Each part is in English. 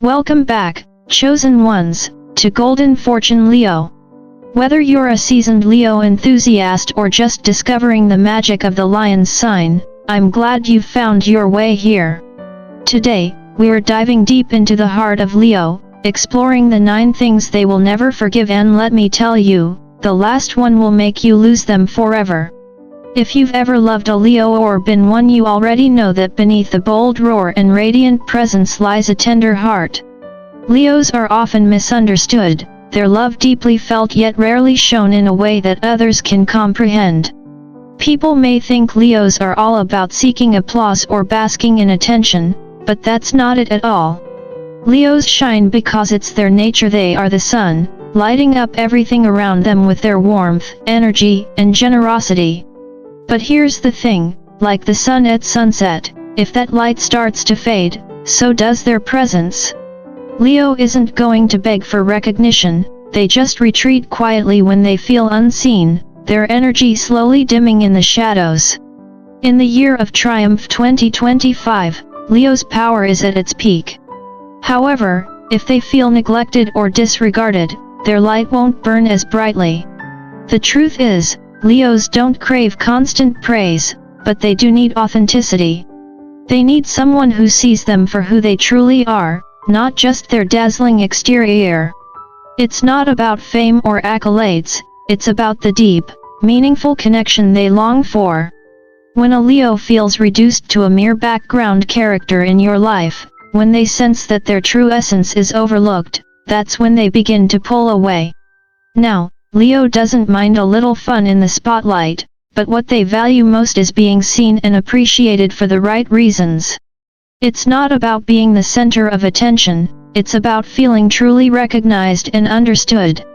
Welcome back, chosen ones, to Golden Fortune Leo. Whether you're a seasoned Leo enthusiast or just discovering the magic of the lion's sign, I'm glad you've found your way here. Today, we're diving deep into the heart of Leo, exploring the 9 things they will never forgive, and let me tell you, the last one will make you lose them forever. If you've ever loved a Leo or been one, you already know that beneath the bold roar and radiant presence lies a tender heart. Leos are often misunderstood, their love deeply felt yet rarely shown in a way that others can comprehend. People may think Leos are all about seeking applause or basking in attention, but that's not it at all. Leos shine because it's their nature. They are the sun, lighting up everything around them with their warmth, energy, and generosity. But here's the thing, like the sun at sunset, if that light starts to fade, so does their presence. Leo isn't going to beg for recognition, they just retreat quietly when they feel unseen, their energy slowly dimming in the shadows. In the year of triumph 2025, Leo's power is at its peak. However, if they feel neglected or disregarded, their light won't burn as brightly. The truth is, Leos don't crave constant praise, but they do need authenticity. They need someone who sees them for who they truly are, not just their dazzling exterior. It's not about fame or accolades, it's about the deep, meaningful connection they long for. When a Leo feels reduced to a mere background character in your life, when they sense that their true essence is overlooked, that's when they begin to pull away. Now, Leo doesn't mind a little fun in the spotlight, but what they value most is being seen and appreciated for the right reasons. It's not about being the center of attention, it's about feeling truly recognized and understood.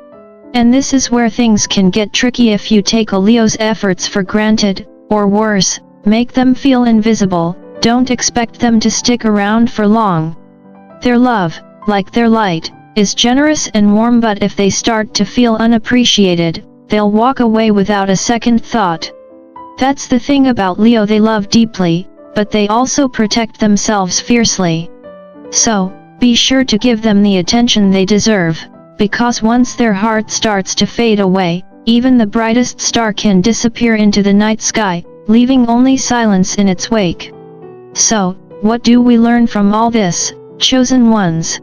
And this is where things can get tricky if you take a Leo's efforts for granted, or worse, make them feel invisible. Don't expect them to stick around for long. Their love, like their light, is generous and warm, but if they start to feel unappreciated, they'll walk away without a second thought. That's the thing about Leo, they love deeply, but they also protect themselves fiercely. So, be sure to give them the attention they deserve, because once their heart starts to fade away, even the brightest star can disappear into the night sky, leaving only silence in its wake. So, what do we learn from all this, chosen ones?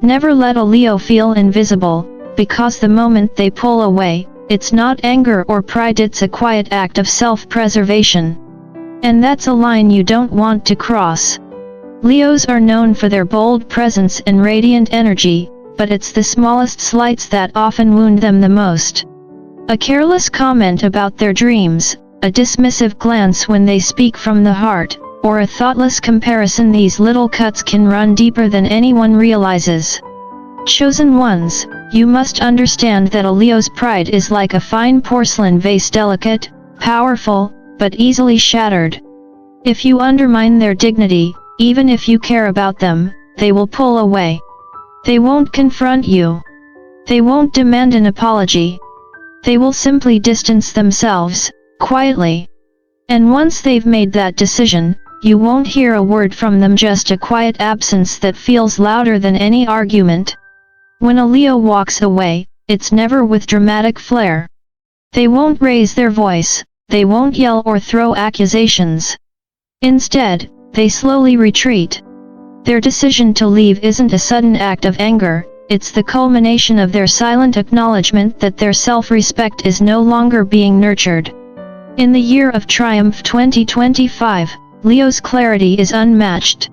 Never let a Leo feel invisible, because the moment they pull away, it's not anger or pride, it's a quiet act of self-preservation. And that's a line you don't want to cross. Leos are known for their bold presence and radiant energy, but it's the smallest slights that often wound them the most. A careless comment about their dreams, a dismissive glance when they speak from the heart, or a thoughtless comparison, these little cuts can run deeper than anyone realizes. Chosen ones, you must understand that a Leo's pride is like a fine porcelain vase, delicate, powerful, but easily shattered. If you undermine their dignity, even if you care about them, they will pull away. They won't confront you. They won't demand an apology. They will simply distance themselves, quietly. And once they've made that decision, you won't hear a word from them, just a quiet absence that feels louder than any argument. When a Leo walks away, it's never with dramatic flair. They won't raise their voice, they won't yell or throw accusations. Instead, they slowly retreat. Their decision to leave isn't a sudden act of anger, it's the culmination of their silent acknowledgement that their self-respect is no longer being nurtured. In the year of triumph 2025, Leo's clarity is unmatched.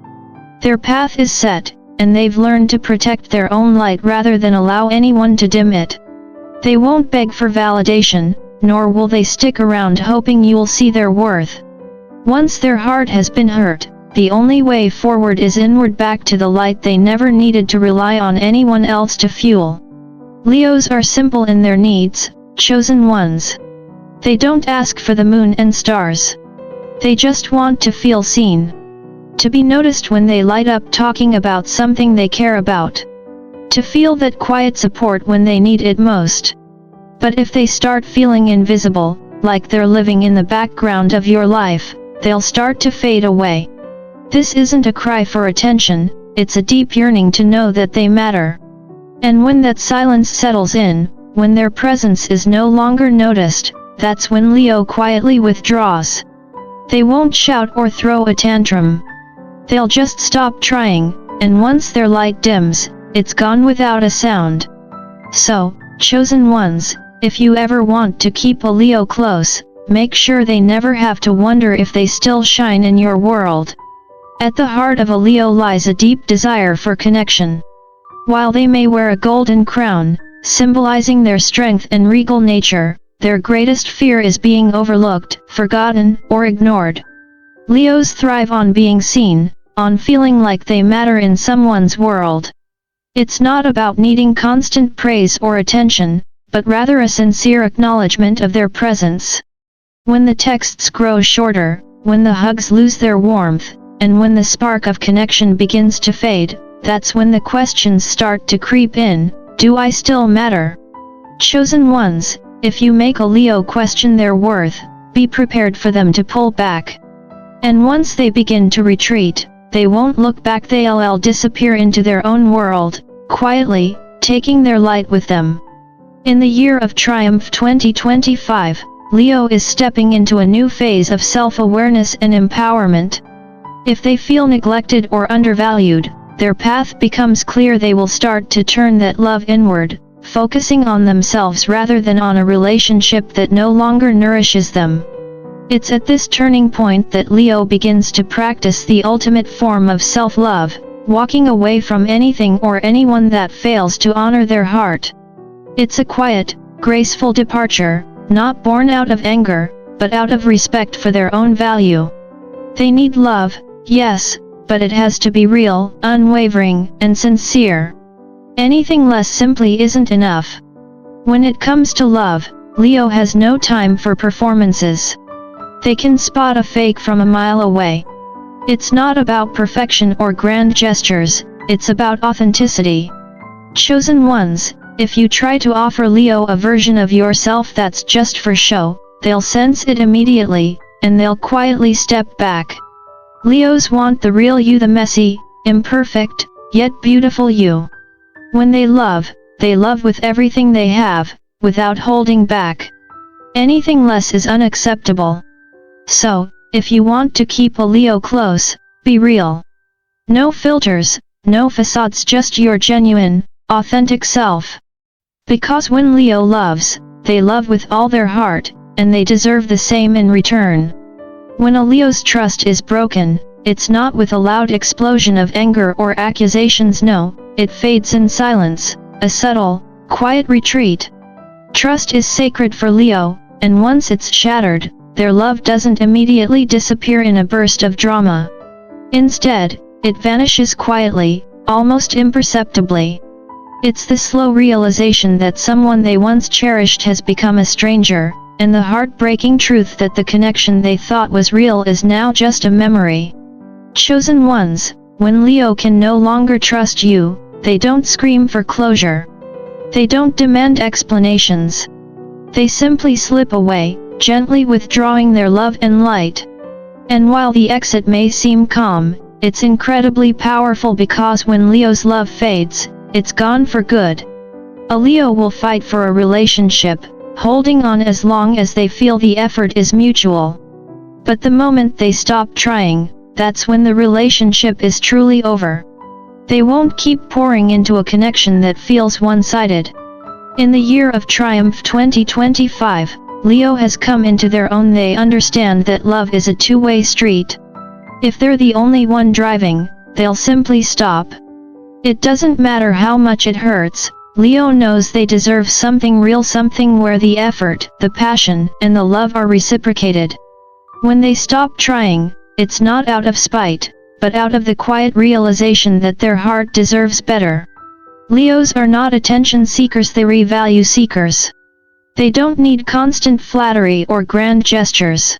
Their path is set, and they've learned to protect their own light rather than allow anyone to dim it. They won't beg for validation, nor will they stick around hoping you'll see their worth. Once their heart has been hurt, the only way forward is inward, back to the light they never needed to rely on anyone else to fuel. Leos are simple in their needs, chosen ones. They don't ask for the moon and stars. They just want to feel seen. To be noticed when they light up talking about something they care about. To feel that quiet support when they need it most. But if they start feeling invisible, like they're living in the background of your life, they'll start to fade away. This isn't a cry for attention, it's a deep yearning to know that they matter. And when that silence settles in, when their presence is no longer noticed, that's when Leo quietly withdraws. They won't shout or throw a tantrum. They'll just stop trying, and once their light dims, it's gone without a sound. So, chosen ones, if you ever want to keep a Leo close, make sure they never have to wonder if they still shine in your world. At the heart of a Leo lies a deep desire for connection. While they may wear a golden crown, symbolizing their strength and regal nature, their greatest fear is being overlooked, forgotten, or ignored. Leos thrive on being seen, on feeling like they matter in someone's world. It's not about needing constant praise or attention, but rather a sincere acknowledgement of their presence. When the texts grow shorter, when the hugs lose their warmth, and when the spark of connection begins to fade, that's when the questions start to creep in. Do I still matter? Chosen ones, if you make a Leo question their worth, be prepared for them to pull back. And once they begin to retreat, they won't look back, they'll disappear into their own world, quietly, taking their light with them. In the year of triumph 2025, Leo is stepping into a new phase of self-awareness and empowerment. If they feel neglected or undervalued, their path becomes clear. They will start to turn that love inward, focusing on themselves rather than on a relationship that no longer nourishes them. It's at this turning point that Leo begins to practice the ultimate form of self-love, walking away from anything or anyone that fails to honor their heart. It's a quiet, graceful departure, not born out of anger, but out of respect for their own value. They need love, yes, but it has to be real, unwavering, and sincere. Anything less simply isn't enough. When it comes to love, Leo has no time for performances. They can spot a fake from a mile away. It's not about perfection or grand gestures, it's about authenticity. Chosen ones, if you try to offer Leo a version of yourself that's just for show, they'll sense it immediately, and they'll quietly step back. Leos want the real you, the messy, imperfect, yet beautiful you. When they love with everything they have, without holding back. Anything less is unacceptable. So, if you want to keep a Leo close, be real. No filters, no facades, just your genuine, authentic self. Because when Leo loves, they love with all their heart, and they deserve the same in return. When a Leo's trust is broken, it's not with a loud explosion of anger or accusations, no, it fades in silence, a subtle, quiet retreat. Trust is sacred for Leo, and once it's shattered, their love doesn't immediately disappear in a burst of drama. Instead, it vanishes quietly, almost imperceptibly. It's the slow realization that someone they once cherished has become a stranger, and the heartbreaking truth that the connection they thought was real is now just a memory. Chosen ones, when Leo can no longer trust you, they don't scream for closure. They don't demand explanations. They simply slip away, gently withdrawing their love and light. And while the exit may seem calm, it's incredibly powerful, because when Leo's love fades, it's gone for good. A Leo will fight for a relationship, holding on as long as they feel the effort is mutual. But the moment they stop trying, that's when the relationship is truly over. They won't keep pouring into a connection that feels one-sided. In the year of triumph 2025, Leo has come into their own. They understand that love is a two-way street. If they're the only one driving, they'll simply stop. It doesn't matter how much it hurts. Leo knows they deserve something real, something where the effort, the passion, and the love are reciprocated. When they stop trying, it's not out of spite, but out of the quiet realization that their heart deserves better. Leos are not attention seekers, they're value seekers. They don't need constant flattery or grand gestures.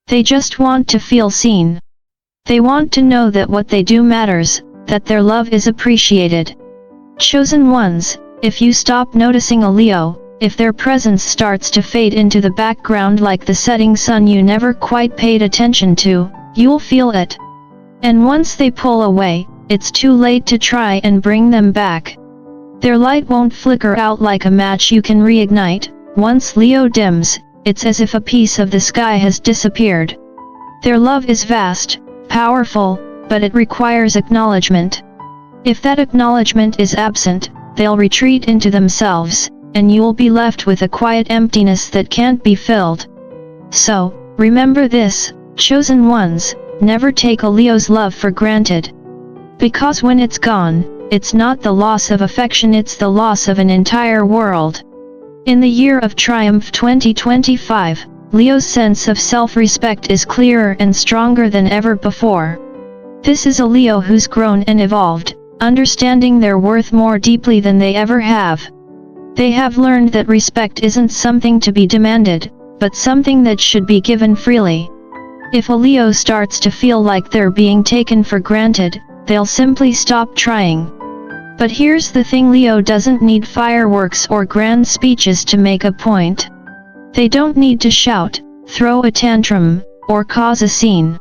They just want to feel seen. They want to know that what they do matters, that their love is appreciated. Chosen ones, if you stop noticing a Leo, if their presence starts to fade into the background like the setting sun you never quite paid attention to, you'll feel it. And once they pull away, it's too late to try and bring them back. Their light won't flicker out like a match you can reignite. Once Leo dims, it's as if a piece of the sky has disappeared. Their love is vast, powerful, but it requires acknowledgement. If that acknowledgement is absent, they'll retreat into themselves, and you'll be left with a quiet emptiness that can't be filled. So, remember this, chosen ones, never take a Leo's love for granted. Because when it's gone, it's not the loss of affection, it's the loss of an entire world. In the year of triumph 2025, Leo's sense of self-respect is clearer and stronger than ever before. This is a Leo who's grown and evolved, understanding their worth more deeply than they ever have. They have learned that respect isn't something to be demanded, but something that should be given freely. If a Leo starts to feel like they're being taken for granted, they'll simply stop trying. But here's the thing, Leo doesn't need fireworks or grand speeches to make a point. They don't need to shout, throw a tantrum, or cause a scene.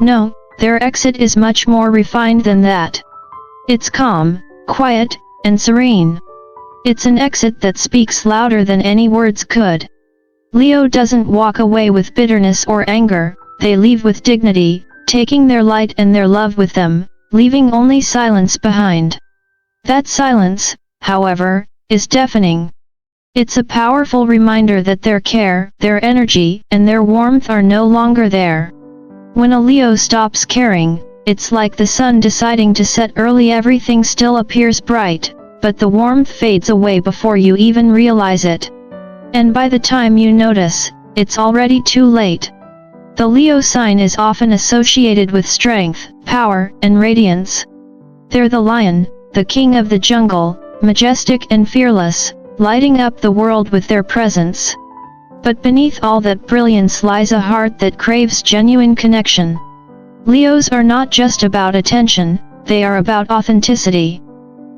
No, their exit is much more refined than that. It's calm, quiet, and serene. It's an exit that speaks louder than any words could. Leo doesn't walk away with bitterness or anger, they leave with dignity, taking their light and their love with them, leaving only silence behind. That silence, however, is deafening. It's a powerful reminder that their care, their energy, and their warmth are no longer there. When a Leo stops caring, it's like the sun deciding to set early. Everything still appears bright, but the warmth fades away before you even realize it. And by the time you notice, it's already too late. The Leo sign is often associated with strength, power, and radiance. They're the lion, the king of the jungle, majestic and fearless, lighting up the world with their presence. But beneath all that brilliance lies a heart that craves genuine connection. Leos are not just about attention, they are about authenticity.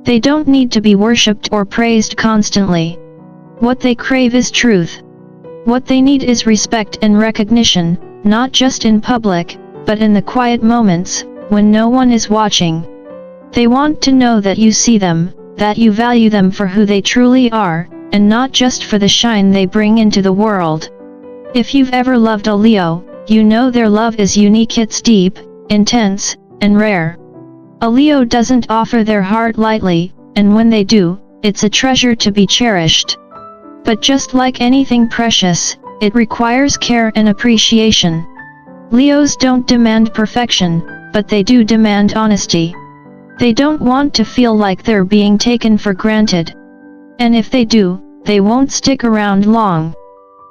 They don't need to be worshipped or praised constantly. What they crave is truth. What they need is respect and recognition, not just in public, but in the quiet moments, when no one is watching. They want to know that you see them, that you value them for who they truly are, and not just for the shine they bring into the world. If you've ever loved a Leo, you know their love is unique, it's deep, intense, and rare. A Leo doesn't offer their heart lightly, and when they do, it's a treasure to be cherished. But just like anything precious, it requires care and appreciation. Leos don't demand perfection, but they do demand honesty. They don't want to feel like they're being taken for granted. And if they do, they won't stick around long.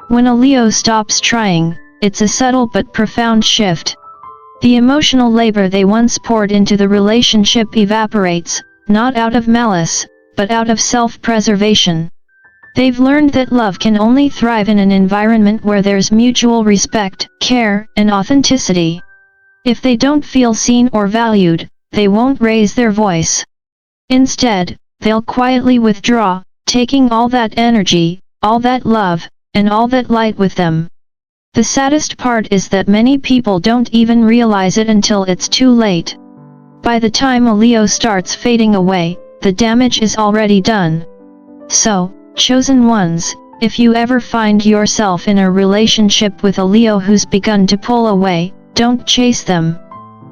When a Leo stops trying, it's a subtle but profound shift. The emotional labor they once poured into the relationship evaporates, not out of malice, but out of self-preservation. They've learned that love can only thrive in an environment where there's mutual respect, care, and authenticity. If they don't feel seen or valued, they won't raise their voice. Instead, they'll quietly withdraw, taking all that energy, all that love, and all that light with them. The saddest part is that many people don't even realize it until it's too late. By the time a Leo starts fading away, the damage is already done. So, chosen ones, if you ever find yourself in a relationship with a Leo who's begun to pull away, don't chase them.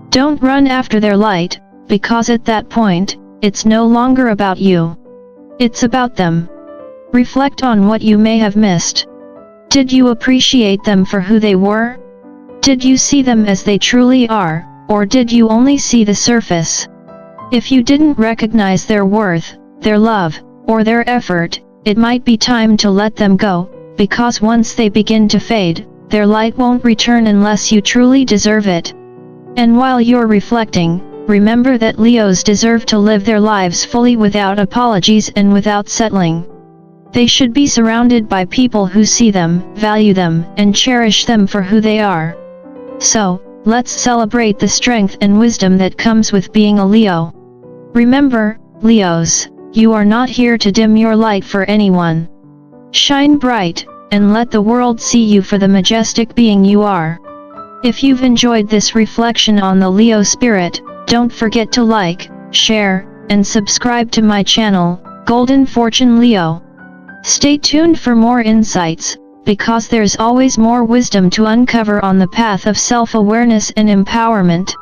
Don't run after their light, because at that point, it's no longer about you. It's about them. Reflect on what you may have missed. Did you appreciate them for who they were? Did you see them as they truly are, or did you only see the surface? If you didn't recognize their worth, their love, or their effort, it might be time to let them go, because once they begin to fade, their light won't return unless you truly deserve it. And while you're reflecting, remember that Leos deserve to live their lives fully without apologies and without settling. They should be surrounded by people who see them, value them, and cherish them for who they are. So, let's celebrate the strength and wisdom that comes with being a Leo. Remember, Leos, you are not here to dim your light for anyone. Shine bright, and let the world see you for the majestic being you are. If you've enjoyed this reflection on the Leo spirit, Don't forget to like, share, and subscribe to my channel, Golden Fortune Leo. Stay tuned for more insights, because there's always more wisdom to uncover on the path of self-awareness and empowerment.